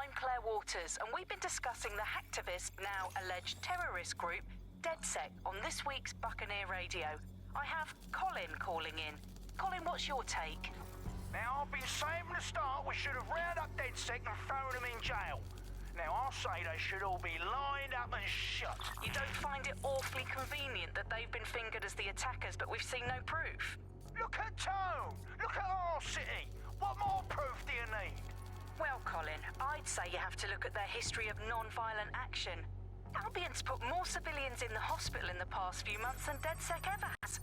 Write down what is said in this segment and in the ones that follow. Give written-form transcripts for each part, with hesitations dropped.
I'm Claire Waters, and we've been discussing the hacktivist, now alleged terrorist group, DedSec, on this week's Buccaneer Radio. I have Colin calling in. Colin, what's your take? Now, I've been saying from the start we should have rounded up DedSec and thrown them in jail. Now, I'll say they should all be lined up and shot. You don't find it awfully convenient that they've been fingered as the attackers, but we've seen no proof? Look at Tone! Look at our city! What more proof do you need? Well, Colin, I'd say you have to look at their history of non-violent action. Albion's put more civilians in the hospital in the past few months than DedSec ever has.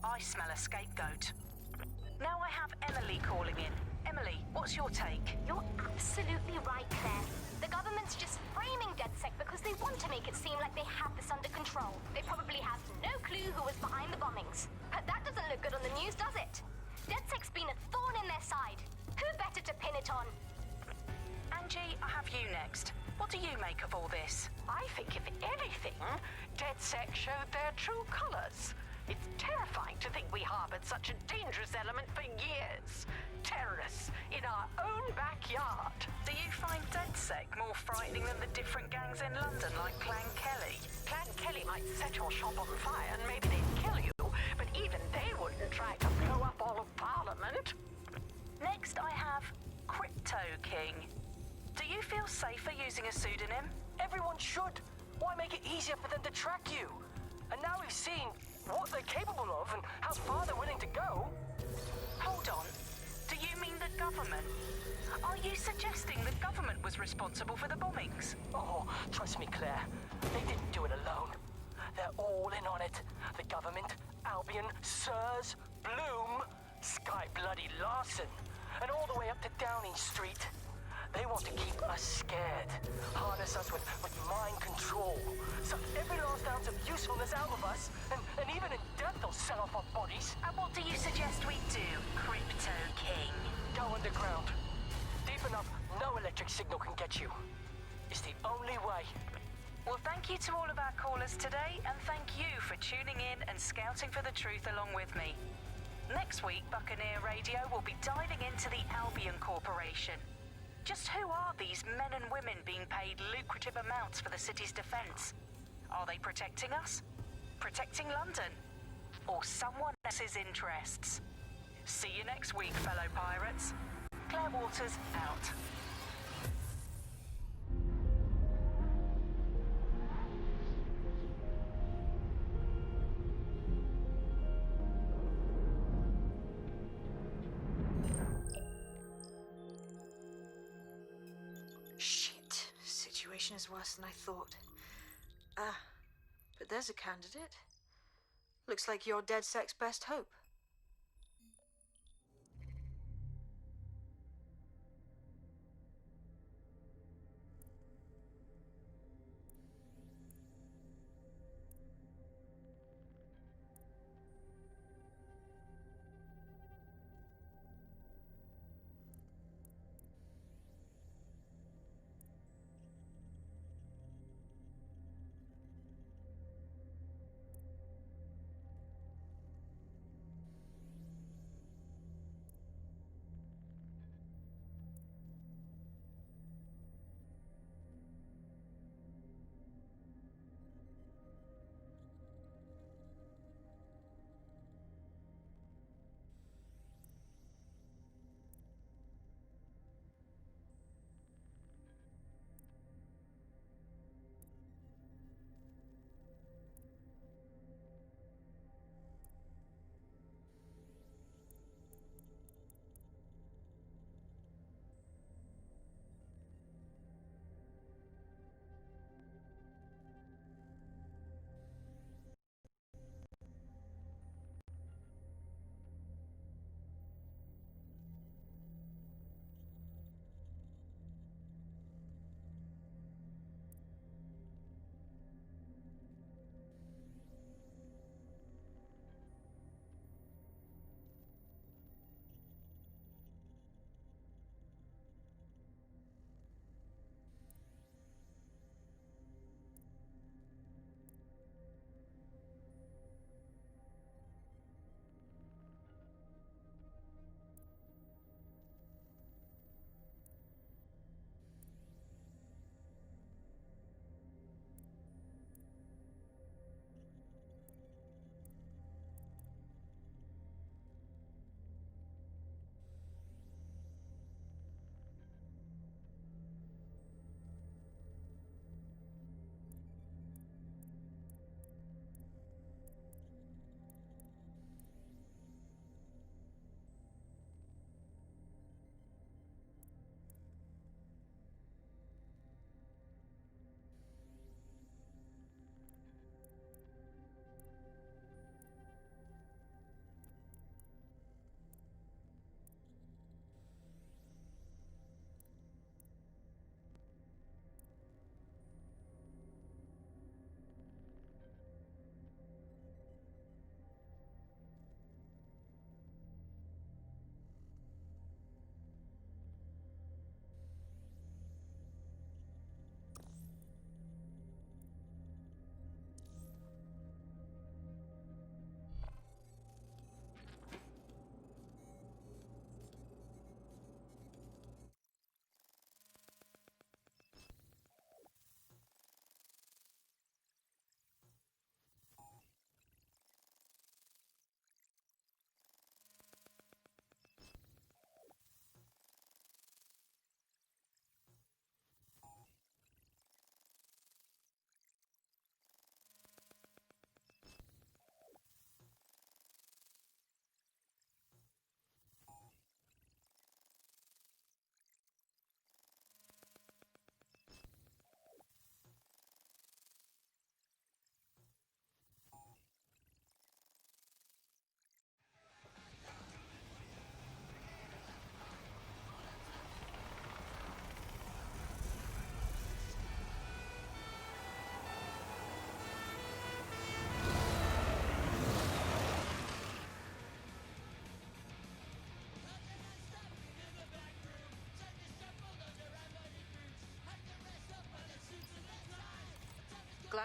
I smell a scapegoat. Now I have Emily calling in. Emily, what's your take? You're absolutely right, Claire. The government's just framing DedSec because they want to make it seem like they have this under control. They probably have no clue who was behind the bombings. But that doesn't look good on the news, does it? DedSec's been a thorn in their side. Who better to pin it on? Angie, I have you next. What do you make of all this? I think, if anything, DedSec showed their true colors. It's terrifying to think we harbored such a dangerous element for years. Terrorists in our own backyard. Do you find DedSec more frightening than the different gangs in London, like Clan Kelly? Clan Kelly might set your shop on fire and maybe they'd kill you, but even they wouldn't try to blow up all of Parliament. Next, I have Crypto King. Do you feel safer using a pseudonym? Everyone should. Why make it easier for them to track you? And now we've seen what they're capable of and how far they're willing to go. Hold on. Do you mean the government? Are you suggesting the government was responsible for the bombings? Oh, trust me, Claire. They didn't do it alone. They're all in on it. The government, Albion, Sirs, Bloom, Sky Bloody Larson, and all the way up to Downing Street. They want to keep us scared, harness us with mind control, suck every last ounce of usefulness out of us, and even in death they'll sell off our bodies. And what do you suggest we do, Crypto King? Go underground. Deep enough, no electric signal can get you. It's the only way. Well, thank you to all of our callers today, and thank you for tuning in and scouting for the truth along with me. Next week, Buccaneer Radio will be diving into the Albion Corporation. Just who are these men and women being paid lucrative amounts for the city's defense? Are they protecting us? Protecting London? Or someone else's interests? See you next week, fellow pirates. Claire Waters, out. Situation is worse than I thought. But there's a candidate. Looks like you're DedSec's best hope.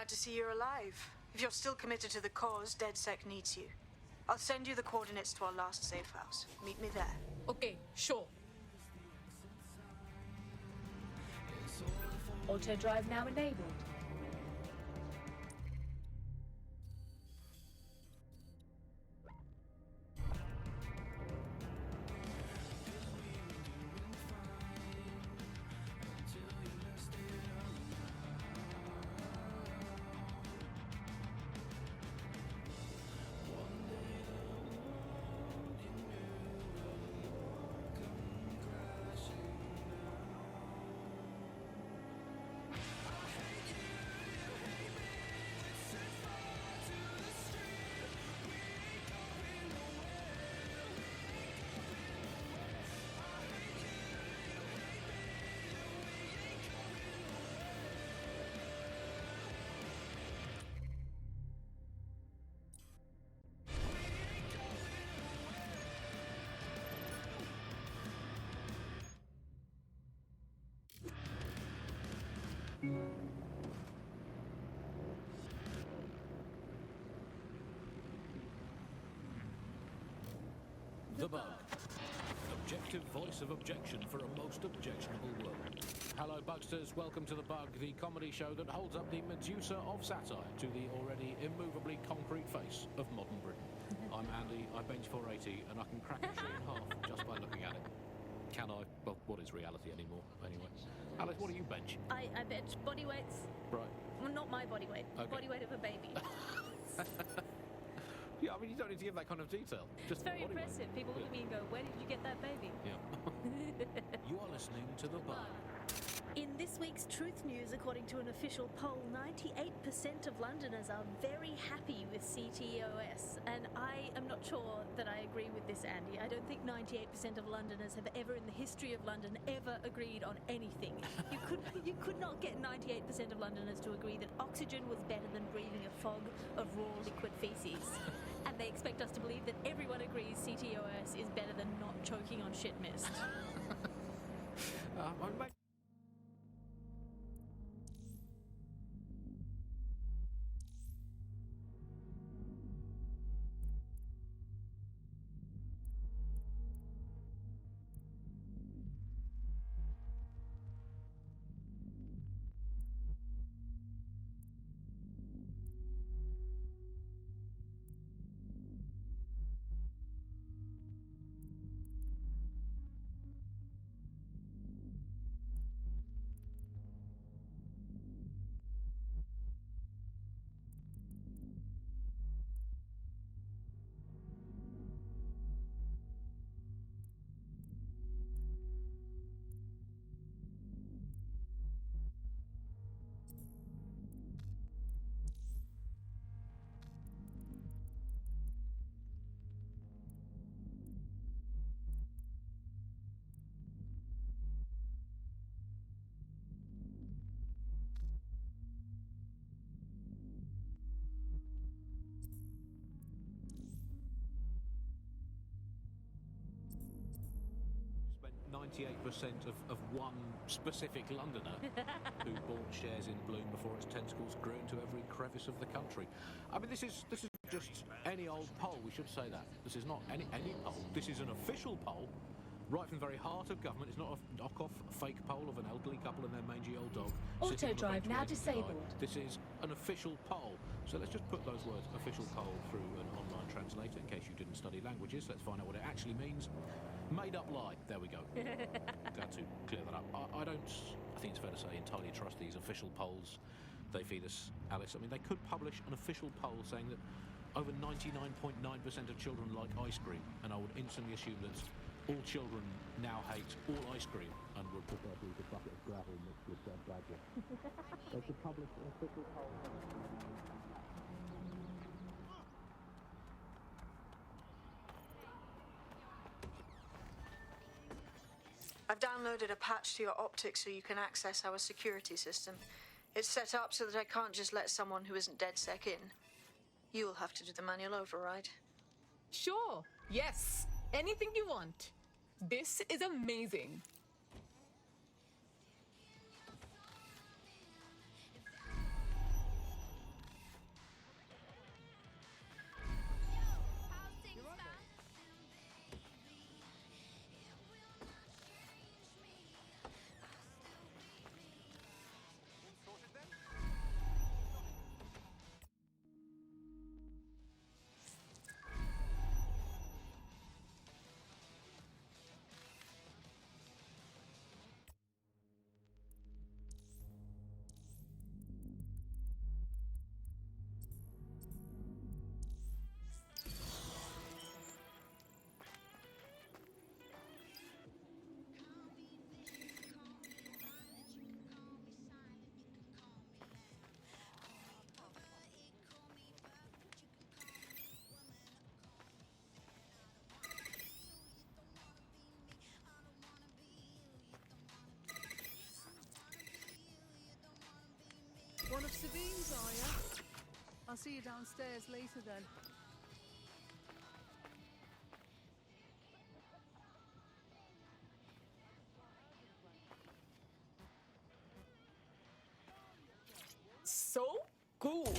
glad to see you're alive. If you're still committed to the cause, DedSec needs you. I'll send you the coordinates to our last safe house. Meet me there. Okay, sure. Auto drive now enabled. The Bug. Objective voice of objection for a most objectionable world. Hello, Bugsters. Welcome to The Bug, the comedy show that holds up the Medusa of satire to the already immovably concrete face of modern Britain. I'm Andy, I bench 480, and I can crack a tree in half just by looking at it. Can I? Well, what is reality anymore, anyway? Alice, what do you bench? I bench body weights. Right. Well, not my body weight. Okay. Body weight of a baby. Yeah, I mean, you don't need to give that kind of detail. Just It's very body weight. impressive. People look at me and go, where did you get that baby? Yeah. You are listening to The Bug. In this week's Truth News, according to an official poll, 98% of Londoners are very happy with CTOS. And I am not sure that I agree with this, Andy. I don't think 98% of Londoners have ever in the history of London ever agreed on anything. You could not get 98% of Londoners to agree that oxygen was better than breathing a fog of raw liquid feces. And they expect us to believe that everyone agrees CTOS is better than not choking on shit mist. I'm back. Spent 98% of one specific Londoner who bought shares in Bloom before its tentacles grew into every crevice of the country. I mean, this is just any old poll. We should say that this is not any poll. This is an official poll, right from the very heart of government. It's not a knockoff fake poll of an elderly couple and their mangy old dog. Auto sitting on a drive bench now waiting to die. disabled. This is an official poll. So let's just put those words, official poll, through an online translator in case you didn't study languages. Let's find out what it actually means. Made up lie. There we go. Glad to clear that up. I think it's fair to say, entirely trust these official polls they feed us, Alice. I mean, they could publish an official poll saying that over 99.9% of children like ice cream, and I would instantly assume that all children now hate all ice cream and would prefer to eat a bucket of gravel mixed with dead badger. They could publish an official poll. I've downloaded a patch to your optics so you can access our security system. It's set up so that I can't just let someone who isn't DedSec in. You'll have to do the manual override. Sure. Yes. Anything you want. This is amazing. Sabine's, are you? I'll see you downstairs later then. So cool.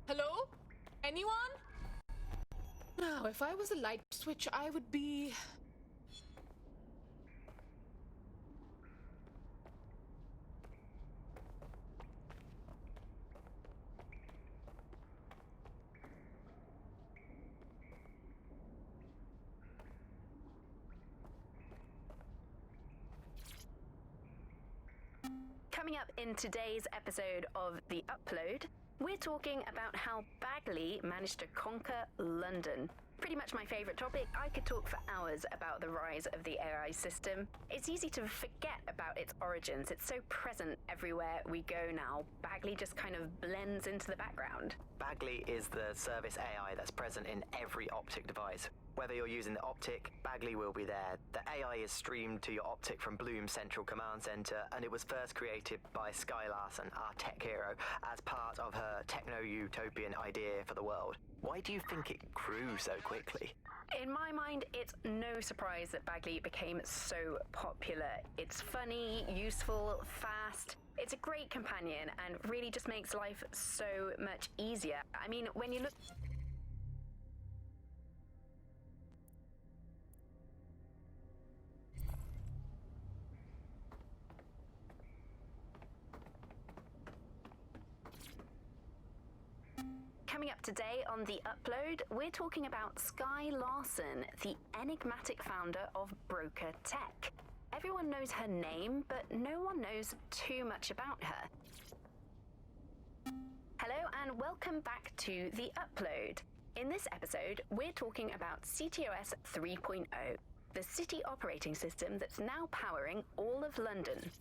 Hello? Anyone? Now, if I was a light switch, I would be... Coming up in today's episode of The Upload, we're talking about how Bagley managed to conquer London. Pretty much my favourite topic. I could talk for hours about the rise of the AI system. It's easy to forget about its origins. It's so present everywhere we go now. Bagley just kind of blends into the background. Bagley is the service AI that's present in every optic device. Whether you're using the optic, Bagley will be there. The AI is streamed to your optic from Bloom's central command center, and it was first created by Sky Larson, our tech hero, as part of her techno-utopian idea for the world. Why do you think it grew so quickly? In my mind, it's no surprise that Bagley became so popular. It's funny, useful, fast. It's a great companion and really just makes life so much easier. I mean, when you look... Coming up today on The Upload, we're talking about Sky Larson, the enigmatic founder of Broker Tech. Everyone knows her name, but no one knows too much about her. Hello and welcome back to The Upload. In this episode, we're talking about CTOS 3.0, the city operating system that's now powering all of London.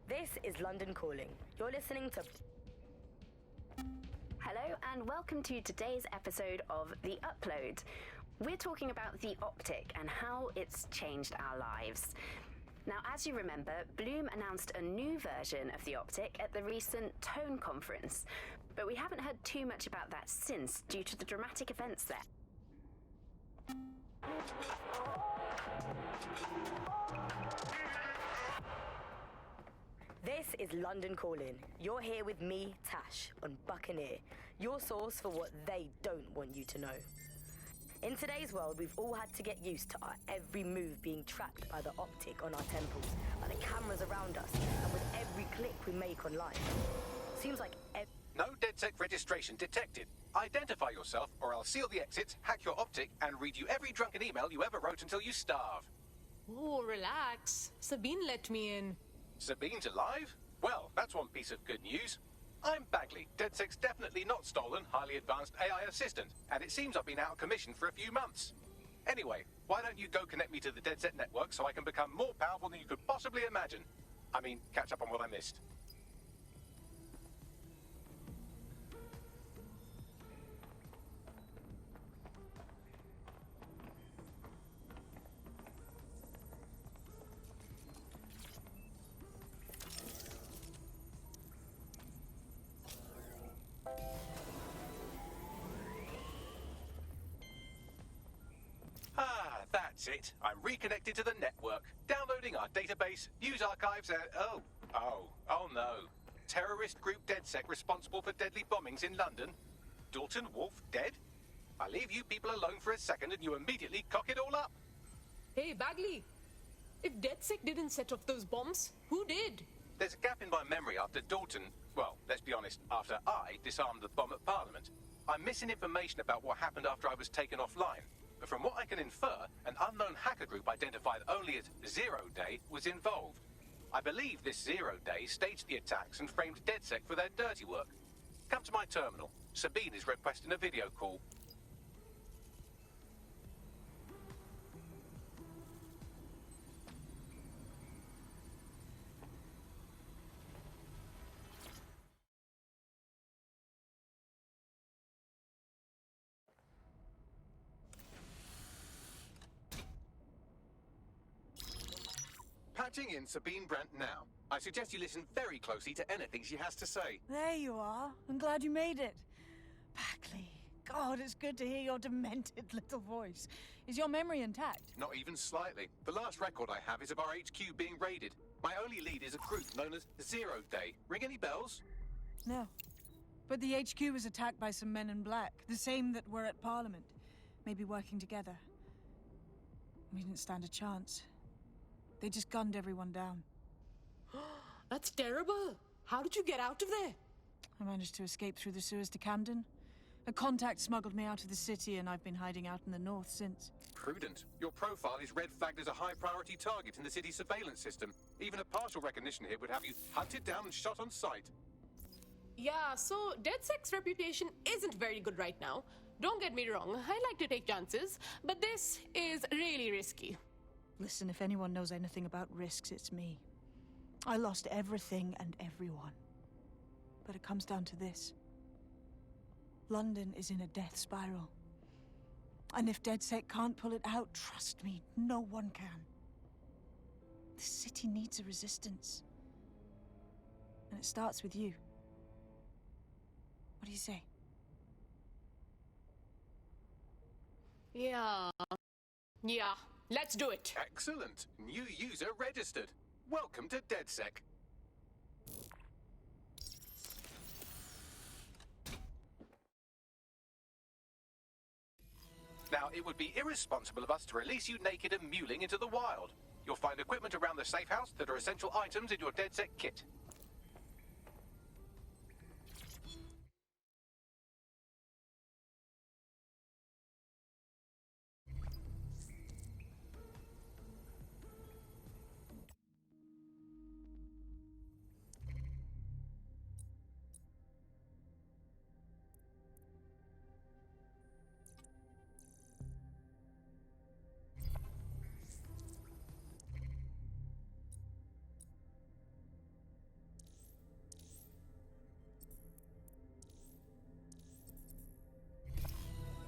This is London Calling. You're listening to... Hello and welcome to today's episode of The Upload. We're talking about the optic and how it's changed our lives. Now, as you remember, Bloom announced a new version of the optic at the recent Tone conference, but we haven't heard too much about that since due to the dramatic events there. This is London Calling. You're here with me, Tash, on Buccaneer, your source for what they don't want you to know. In today's world, we've all had to get used to our every move being tracked by the optic on our temples, by the cameras around us, and with every click we make online. Seems like No DedSec registration detected. Identify yourself, or I'll seal the exits, hack your optic, and read you every drunken email you ever wrote until you starve. Oh, relax. Sabine let me in. Sabine's alive? Well, that's one piece of good news. I'm Bagley, DedSec's definitely not stolen, highly advanced AI assistant, and it seems I've been out of commission for a few months. Anyway, why don't you go connect me to the DedSec network so I can become more powerful than you could possibly imagine? I mean, catch up on what I missed. That's it. I'm reconnected to the network, downloading our database, news archives, and... Oh no. Terrorist group DedSec responsible for deadly bombings in London. Dalton Wolf dead? I leave you people alone for a second and you immediately cock it all up. Hey, Bagley. If DedSec didn't set off those bombs, who did? There's a gap in my memory after Dalton... Well, let's be honest, after I disarmed the bomb at Parliament. I'm missing information about what happened after I was taken offline. But from what I can infer, an unknown hacker group identified only as Zero Day was involved. I believe this Zero Day staged the attacks and framed DedSec for their dirty work. Come to my terminal. Sabine is requesting a video call. Patching in Sabine Brandt now. I suggest you listen very closely to anything she has to say. There you are. I'm glad you made it. Bagley, God, it's good to hear your demented little voice. Is your memory intact? Not even slightly. The last record I have is of our HQ being raided. My only lead is a group known as Zero Day. Ring any bells? No. But the HQ was attacked by some men in black, the same that were at Parliament. Maybe working together. We didn't stand a chance. They just gunned everyone down. That's terrible. How did you get out of there? I managed to escape through the sewers to Camden. A contact smuggled me out of the city, and I've been hiding out in the north since. Prudent. Your profile is red flagged as a high-priority target in the city's surveillance system. Even a partial recognition hit would have you hunted down and shot on sight. Yeah, so DedSec's reputation isn't very good right now. Don't get me wrong, I like to take chances, but this is really risky. Listen, if anyone knows anything about risks, it's me. I lost everything and everyone. But it comes down to this. London is in a death spiral. And if DedSec can't pull it out, trust me, no one can. The city needs a resistance. And it starts with you. What do you say? Yeah, let's do it. Excellent. New user registered. Welcome to DedSec. Now, it would be irresponsible of us to release you naked and mewling into the wild. You'll find equipment around the safe house that are essential items in your DedSec kit.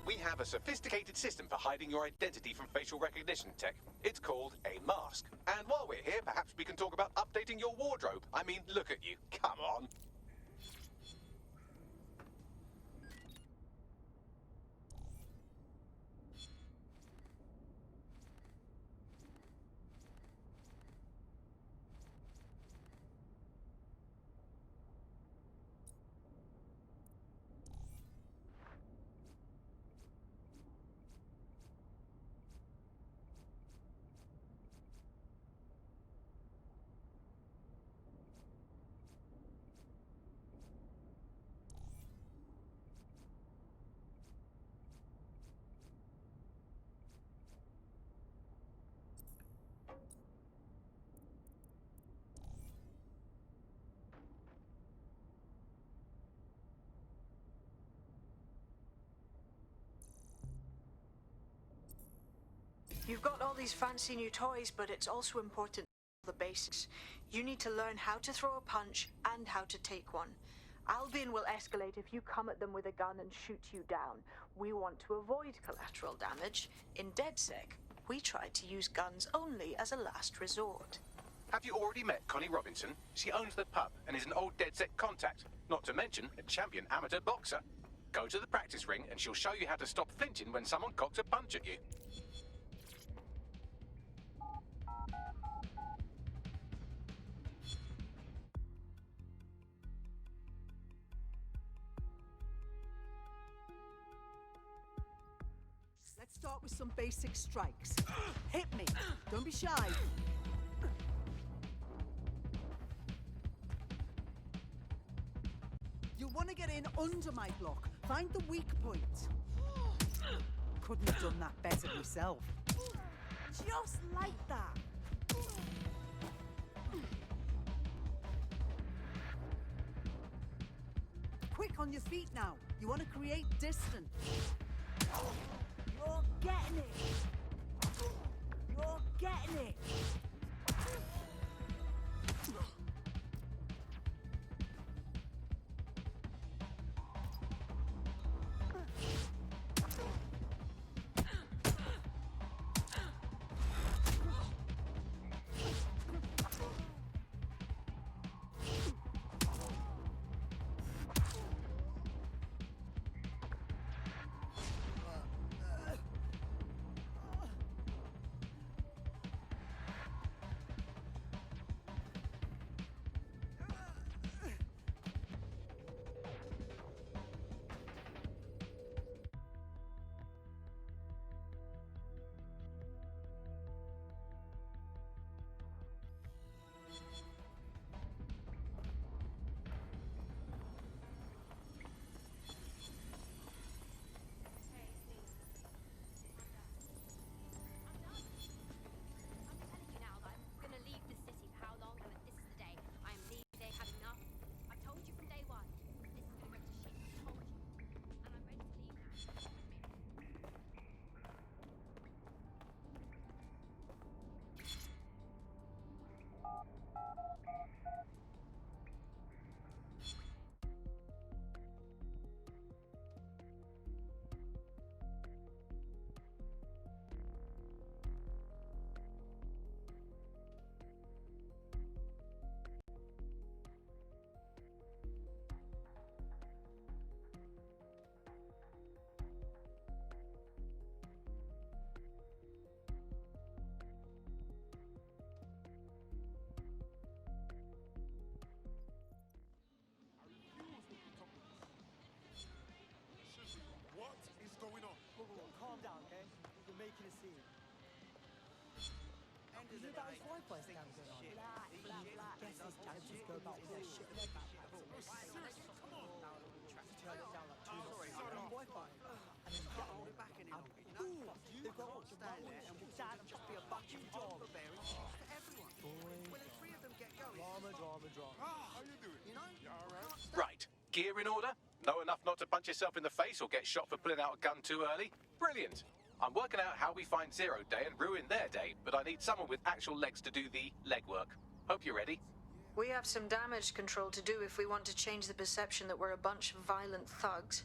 We have a sophisticated system for hiding your identity from facial recognition tech. It's called a mask. And while we're here, perhaps we can talk about updating your wardrobe. I mean, look at you. Come on. You've got all these fancy new toys, but it's also important the basics. You need to learn how to throw a punch and how to take one. Albion will escalate if you come at them with a gun and shoot you down. We want to avoid collateral damage. In DedSec, we try to use guns only as a last resort. Have you already met Connie Robinson? She owns the pub and is an old DedSec contact, not to mention a champion amateur boxer. Go to the practice ring and she'll show you how to stop flinching when someone cocks a punch at you. Let's start with some basic strikes. Hit me. Don't be shy. You'll want to get in under my block. Find the weak point. Couldn't have done that better myself. Just like that. Quick on your feet now. You want to create distance. You're getting it. You're getting it. Calm down, okay? You're making a scene. You know about his Wi-Fi scams going on? Guess these gangsters go about all their shit in their backpacks. Come on! Turn it down like 2 notches on Wi-Fi. And then get on back and boom! They've got what the road and with that just be a bucket job. Boy. When the 3 of them get going. Drama. How you doing? You know? You alright? Right. Gear in order? Know enough not to punch yourself in the face or get shot for pulling out a gun too early? Brilliant. I'm working out how we find Zero Day and ruin their day, but I need someone with actual legs to do the legwork. Hope you're ready. We have some damage control to do if we want to change the perception that we're a bunch of violent thugs.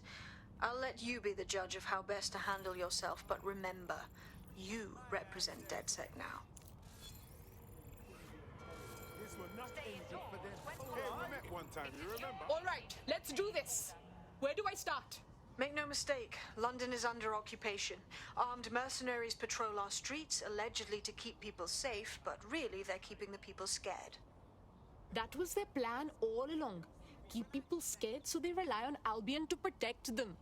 I'll let you be the judge of how best to handle yourself, but remember, you represent DedSec now. This was not anything for them. Hey, we met one time, you remember? All right, let's do this. Where do I start? Make no mistake, London is under occupation. Armed mercenaries patrol our streets, allegedly to keep people safe, but really they're keeping the people scared. That was their plan all along. Keep people scared so they rely on Albion to protect them.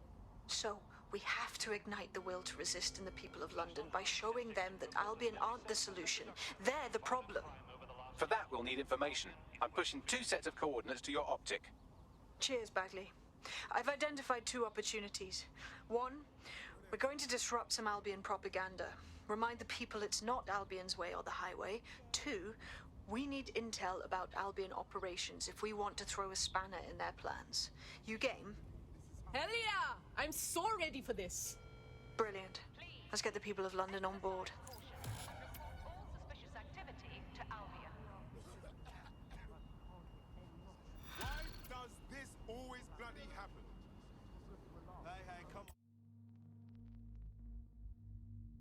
So, we have to ignite the will to resist in the people of London by showing them that Albion aren't the solution. They're the problem. For that, we'll need information. I'm pushing 2 sets of coordinates to your optic. Cheers, Bagley. I've identified 2 opportunities. 1, we're going to disrupt some Albion propaganda. Remind the people it's not Albion's way or the highway. 2, we need intel about Albion operations if we want to throw a spanner in their plans. You game? Hell yeah! I'm so ready for this. Brilliant. Let's get the people of London on board. Why does this always bloody happen? Hey, come on.